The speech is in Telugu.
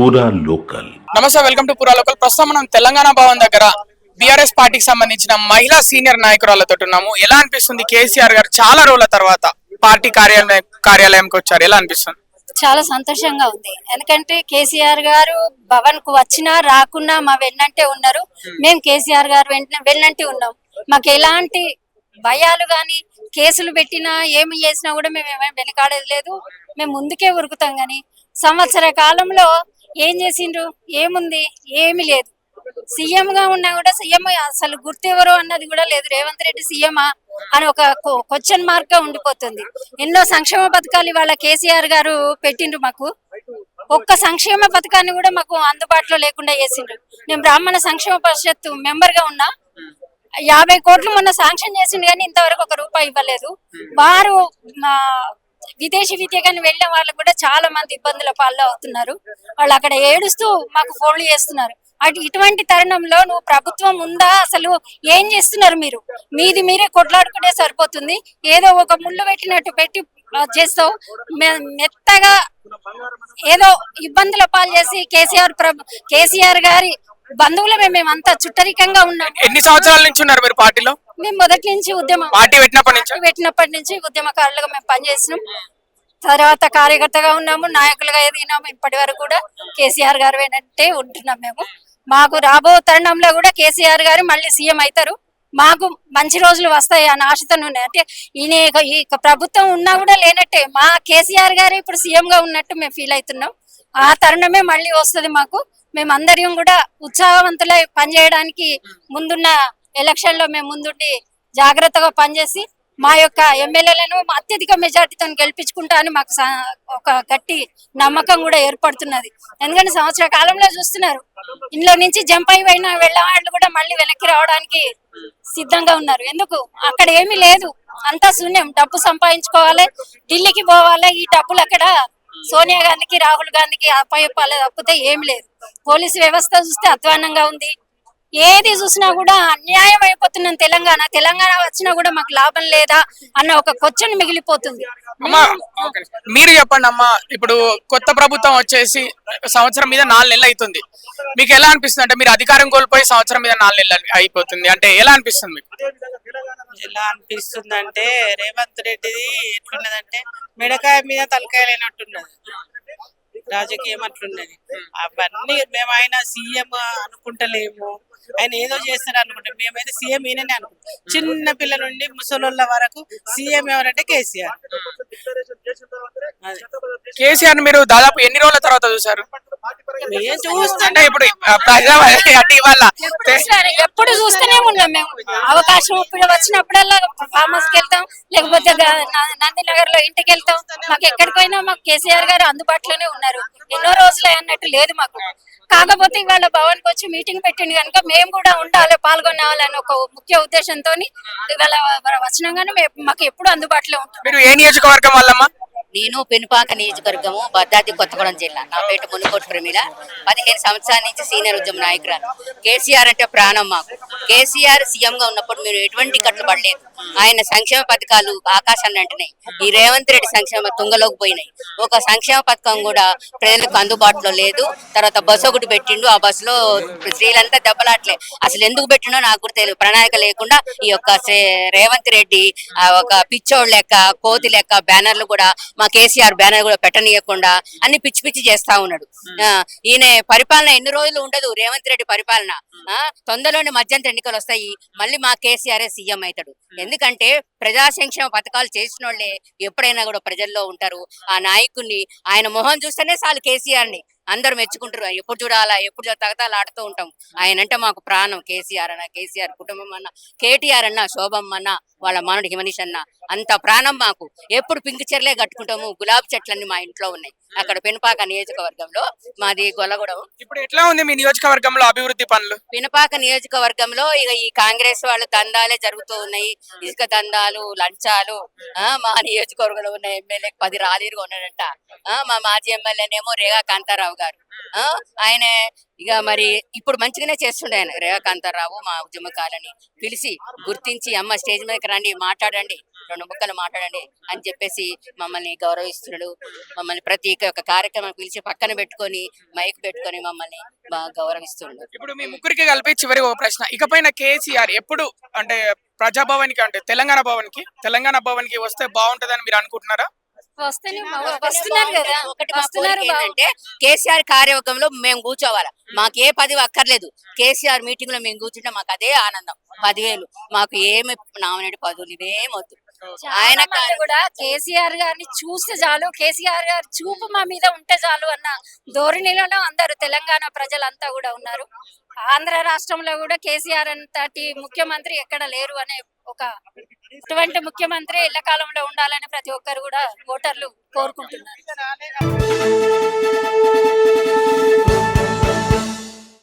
పూరా లోకల్. నమస్తే, వెల్కమ్ టు పూరా లోకల్. ప్రస్తుతం మనం తెలంగాణ భవన్ దగ్గర బీఆర్ఎస్ పార్టీకి సంబంధించిన మహిళా సీనియర్ నాయకురాలతో ఉన్నాము. ఎలా అనిపిస్తుంది? కేసీఆర్ గారు చాలా రోజుల తర్వాత పార్టీ కార్యాలయంకి వచ్చారు. ఎలా అనిపిస్తుంది? చాలా సంతోషంగా ఉంది. ఎందుకంటే కేసీఆర్ గారు భవన్ కు వచ్చినా రాకున్నా మా వెన్నంటే ఉన్నారు. మేము కేసీఆర్ గారు వెన్నంటే ఉన్నాం. మాకు ఎలాంటి భయాలు గాని, కేసులు పెట్టినా ఏమి చేసినా కూడా మేము ఏమేమి వెనకాడేది లేదు. మేము ముందుకే ఉరుకుతాం గాని, సంవత్సర కాలంలో ఏం చేసిండ్రు? ఏముంది? ఏమి లేదు. సీఎం గా ఉన్నా కూడా సీఎం అసలు గుర్తెవరో అన్నది కూడా లేదు. రేవంత్ రెడ్డి సీఎమా అని ఒక క్వశ్చన్ మార్క్ గా ఉండిపోతుంది. ఎన్నో సంక్షేమ పథకాలు ఇవాళ కేసీఆర్ గారు పెట్టిండ్రు. మాకు ఒక్క సంక్షేమ పథకాన్ని కూడా మాకు అందుబాటులో లేకుండా చేసిండ్రు. నేను బ్రాహ్మణ సంక్షేమ పరిషత్ మెంబర్ గా ఉన్నా. 50 కోట్లు మొన్న శాంక్షన్ చేసిండు కానీ ఇంతవరకు ఒక రూపాయి ఇవ్వలేదు. వారు విదేశీ విద్యకని వెళ్ళిన వాళ్ళు కూడా చాలా మంది ఇబ్బందుల పాలు అవుతున్నారు. వాళ్ళు అక్కడ ఏడుస్తూ మాకు ఫోన్లు చేస్తున్నారు. ఇటువంటి తరుణంలో నువ్వు ప్రభుత్వం ఉందా? అసలు ఏం చేస్తున్నారు మీరు? మీరే కొట్లాడుకుంటే సరిపోతుంది. ఏదో ఒక ముళ్ళు పెట్టినట్టు పెట్టి చేస్తావు. మెత్తగా ఏదో ఇబ్బందుల పాలు చేసి కేసీఆర్ గారి బంధువులమే మేమంతా చుట్టరికంగా ఉన్నాం. ఎన్ని సంవత్సరాల నుంచి ఉన్నారు మీరు పార్టీలో? మేము మొదటి నుంచి పార్టీ పెట్టినప్పటి నుంచి ఉద్యమకారులుగా మేము పనిచేసినాం. తర్వాత కార్యకర్తగా ఉన్నాము, నాయకులుగా ఎదిగినాము. ఇప్పటి వరకు కూడా కేసీఆర్ గారు వెంటే ఉంటున్నాం. మేము మాకు రాబో తరుణంలో కూడా కేసీఆర్ గారు మళ్ళీ సీఎం అవుతారు. మాకు మంచి రోజులు వస్తాయి అన్న ఆశతో ఉన్నాయి. అంటే ఈ ప్రభుత్వం ఉన్నా కూడా లేనట్టే మా కేసీఆర్ గారు ఇప్పుడు సీఎం గా ఉన్నట్టు మేము ఫీల్ అవుతున్నాం. ఆ తరుణమే మళ్ళీ వస్తుంది మాకు. మేమందరం కూడా ఉత్సాహవంతులై పనిచేయడానికి ముందున్న ఎలక్షన్ లో మేము ముందుండి జాగ్రత్తగా పనిచేసి మా యొక్క ఎమ్మెల్యేలను అత్యధిక మెజార్టీతో గెలిపించుకుంటా అని మాకు ఒక గట్టి నమ్మకం కూడా ఏర్పడుతున్నది. ఎందుకంటే సంవత్సర కాలంలో చూస్తున్నారు, ఇంట్లో నుంచి జంప్ అయిపోయిన వెళ్ళవాళ్ళు కూడా మళ్ళీ వెనక్కి రావడానికి సిద్ధంగా ఉన్నారు. ఎందుకు? అక్కడ ఏమీ లేదు, అంతా శూన్యం. డబ్బు సంపాదించుకోవాలి, ఢిల్లీకి పోవాలి. ఈ డబ్బులు అక్కడ సోనియా గాంధీకి, రాహుల్ గాంధీకి అప్పయ్యపాలే తప్పితే ఏం లేదు. పోలీసు వ్యవస్థ చూస్తే అధ్వానంగా ఉంది. ఏది చూసినా కూడా అన్యాయం అయిపోతున్నాం. తెలంగాణ వచ్చినా కూడా మాకు లాభం లేదా అన్న ఒక క్వశ్చన్ మిగిలిపోతుంది. మీరు చెప్పండి అమ్మా, ఇప్పుడు కొత్త ప్రభుత్వం వచ్చేసి సంవత్సరం మీద 4 నెలలు అవుతుంది. మీకు ఎలా అనిపిస్తుంది? అంటే మీరు అధికారం కోల్పోయి సంవత్సరం మీద 4 నెలలు అయిపోతుంది అంటే ఎలా అనిపిస్తుంది మీకు? ఎలా అనిపిస్తుంది అంటే రేవంత్ రెడ్డిది ఎట్లున్నదంటే మిడకాయ మీద తలకాయ లేనట్టున్నది. రాజకీయం అట్లున్నది. అవన్నీ మేము ఆయన సీఎం అనుకుంటలేము, ఆయన ఏదో చేస్తాడు అనుకుంటాం. మేమైతే సీఎం ఈయననే అనుకుంటాం. చిన్న పిల్ల నుండి ముసలోళ్ళ వరకు సీఎం ఎవరంటే కేసీఆర్. కేసీఆర్ మీరు దాదాపు ఎన్ని రోజుల తర్వాత చూసారు? చూస్తుంటే ఇప్పుడు ఎప్పుడు చూస్తూనే ఉన్నాం. మేము అవకాశం వచ్చినప్పుడల్లా ఫామ్ హౌస్ కి వెళ్తాం, లేకపోతే నందినగర్ లో ఇంటికి వెళ్తాం. మాకు ఎక్కడికైనా మాకు కేసీఆర్ గారు అందుబాటులోనే ఉన్నారు. ఎన్నో రోజులే అన్నట్టు లేదు మాకు. కాకపోతే ఇవాళ భవన్ కి వచ్చి మీటింగ్ పెట్టింది కనుక మేము కూడా ఉండాలి, పాల్గొనాలని ఒక ముఖ్య ఉద్దేశంతో ఇవాళ వచ్చినాగానే మాకు ఎప్పుడు అందుబాటులో ఉంటాం. మీరు ఏ నియోజకవర్గం వాళ్ళమ్మా? నేను పెనుపాక నియోజకవర్గము, భద్రాద్రి కొత్తగూడెం జిల్లా. నా పేరు మునుకోటి ప్రమీల. 15 సంవత్సరాల నుంచి సీనియర్ ఉద్యమ నాయకురాలు. కేసీఆర్ అంటే ప్రాణం మాకు. కేసీఆర్ సీఎం గా ఉన్నప్పుడు మీరు ఎటువంటి కట్లు పడలేదు. ఆయన సంక్షేమ పథకాలు ఆకాశాన్ని అంటున్నాయి. ఈ రేవంత్ రెడ్డి సంక్షేమ తుంగలోకి పోయినాయి. ఒక సంక్షేమ పథకం కూడా ప్రజలకు అందుబాటులో లేదు. తర్వాత బస్సు ఒకటి పెట్టిండు, ఆ బస్సులో స్త్రీలంతా దెబ్బలాట్లే. అసలు ఎందుకు పెట్టిండో నాకు కూడా తెలియదు. ప్రణాళిక లేకుండా ఈ యొక్క రేవంత్ రెడ్డి ఒక పిచ్చోడు లెక్క, కోతి లెక్క బ్యానర్లు కూడా, మా కేసీఆర్ బ్యానర్ కూడా పెట్టనీయకుండా అన్ని పిచ్చి పిచ్చి చేస్తా ఉన్నాడు. ఈయన పరిపాలన ఎన్ని రోజులు ఉండదు. రేవంత్ రెడ్డి పరిపాలన తొందరలోనే మధ్యంతర ఎన్నికలు వస్తాయి. మళ్ళీ మా కేసీఆర్ సీఎం అవుతాడు. ఎందుకంటే ప్రజా సంక్షేమ పథకాలు చేసిన వాళ్ళే ఎప్పుడైనా కూడా ప్రజల్లో ఉంటారు. ఆ నాయకుడిని ఆయన మొహం చూస్తేనే చాలు కేసీఆర్ ని అందరు మెచ్చుకుంటారు. ఎప్పుడు చూడాలా, ఎప్పుడు తగతాలు ఆడుతూ ఉంటాం. ఆయన అంటే మాకు ప్రాణం. కేసీఆర్ అన్న, కేసీఆర్ కుటుంబం అన్న, కేటీఆర్ అన్న, శోభమ్మ అన్న, వాళ్ళ మానుడు హిమనీష్ అన్న, అంత ప్రాణం మాకు. ఎప్పుడు పింక్ చెర్లే కట్టుకుంటాము. గులాబీ చెట్లన్నీ మా ఇంట్లో ఉన్నాయి. అక్కడ పెనుపాక నియోజకవర్గంలో, మాది గొల్లగూడెం. ఇప్పుడు ఎట్లా ఉంది మీ నియోజకవర్గంలో అభివృద్ధి పనులు? పెనుపాక నియోజకవర్గంలో ఇక ఈ కాంగ్రెస్ వాళ్ళు దందాలే జరుగుతూ ఉన్నాయి. ఇసుక దందాలు, లంచాలు. మా నియోజకవర్గంలో ఉన్న ఎమ్మెల్యేకి 10 రాలీరుగా ఉన్నాడంట. మా మాజీ ఎమ్మెల్యేనేమో రేగా కాంతారావు గారు. ఆ, ఆయన ఇక మరి ఇప్పుడు మంచిగానే చేస్తుండే ఆయన రేవకాంతారావు మా ఉద్యమకాలని పిలిచి గుర్తించి అమ్మ స్టేజ్ మీదకి రండి మాట్లాడండి 2 ముక్కలు మాట్లాడండి అని చెప్పేసి మమ్మల్ని గౌరవిస్తున్నాడు. మమ్మల్ని ప్రతి ఒక్క కార్యక్రమం పిలిచి పక్కన పెట్టుకొని మైక్ పెట్టుకొని మమ్మల్ని బాగా గౌరవిస్తుండు. ఇప్పుడు మీ ముగ్గురికి కలిపి చివరి ఒక ప్రశ్న, ఇకపైన కేసీఆర్ ఎప్పుడు అంటే ప్రజాభవన్కి అంటే తెలంగాణ భవన్ కి వస్తే బాగుంటదని మీరు అనుకుంటున్నారా? వస్తున్నారు కదా, ఒకటి మా వస్తున్నారు కోరిక ఏంటంటే కేసీఆర్ కార్యవర్గంలో మేము కూర్చోవాలా. మాకు ఏ పదవి అక్కర్లేదు. కేసీఆర్ మీటింగ్ లో మేము కూర్చుంటే మాకు అదే ఆనందం. 10,000 మాకు ఏమి నామినేట్ పదవులు ఇవేమొద్దు. ఆయన కూడా కేసీఆర్ గారిని చూస్తే చాలు, కేసీఆర్ గారి చూపు మా మీద ఉంటే చాలు అన్న ధోరణిలోనే అందరు తెలంగాణ ప్రజలంతా కూడా ఉన్నారు. ఆంధ్ర రాష్ట్రంలో కూడా కేసీఆర్ అంతటి ముఖ్యమంత్రి ఎక్కడ లేరు అనే ఒక ఇటువంటి ముఖ్యమంత్రి ఎల్లకాలంలో ఉండాలని ప్రతి ఒక్కరు కూడా ఓటర్లు కోరుకుంటున్నారు.